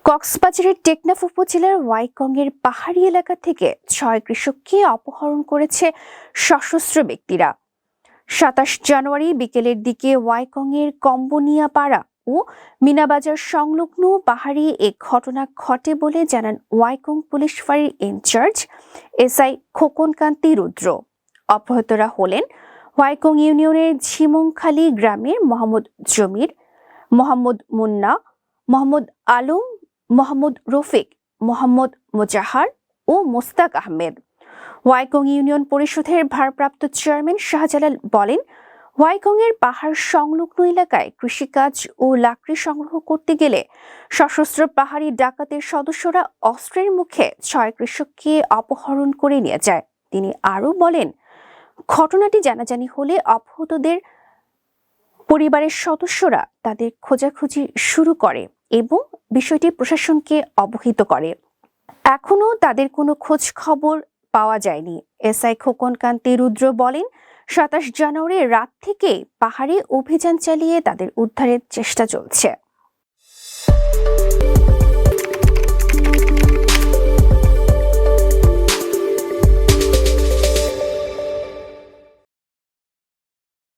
কক্সবাজারের টেকনাফ উপজেলার ওয়াইকং এর পাহাড়ি এলাকা থেকে 6 কৃষককে অপহরণ করেছে সশস্ত্র ব্যক্তিরা। 27 জানুয়ারি বিকেলের দিকে ওয়াইকং এর কম্বনিয়াপাড়া ও মিনাবাজার সংলগ্ন পাহাড়ি এ ঘটনা ঘটে বলে জানান ওয়াইকং পুলিশ ফাঁড়ির ইনচার্জ এসআই খোকনকান্তি রুদ্র। অপহৃতরা হলেন ওয়াইকং ইউনিয়নের ঝিমংখালী গ্রামের মোহাম্মদ জমির, মোহাম্মদ মুন্না, মোহাম্মদ আলম, মোহাম্মদ রফিক, মোহাম্মদ মোজাহার ও মোস্তাক আহমেদ। ওয়াইকং ইউনিয়ন পরিষদের ভারপ্রাপ্ত চেয়ারম্যান শাহজালাল বলেন, ওয়াইকং এর পাহাড় সংলগ্ন এলাকায় কৃষিকাজ ও লাকড়ি সংগ্রহ করতে গেলে সশস্ত্র পাহাড়ি ডাকাতের সদস্যরা অস্ত্রের মুখে 6 কৃষককে অপহরণ করে নিয়ে যায়। তিনি আরও বলেন, ঘটনাটি জানাজানি হলে অপহৃতদের পরিবারের সদস্যরা তাদের খোঁজাখুঁজি শুরু করে এবং বিষয়টি প্রশাসনকে অবহিত করে। এখনো তাদের কোনো খোঁজ খবর পাওয়া যায়নি। এসআই খোকনকান্তি রুদ্র বলেন, 27 জানুয়ারি রাত থেকে পাহাড়ে অভিযান চালিয়ে তাদের উদ্ধারের চেষ্টা চলছে।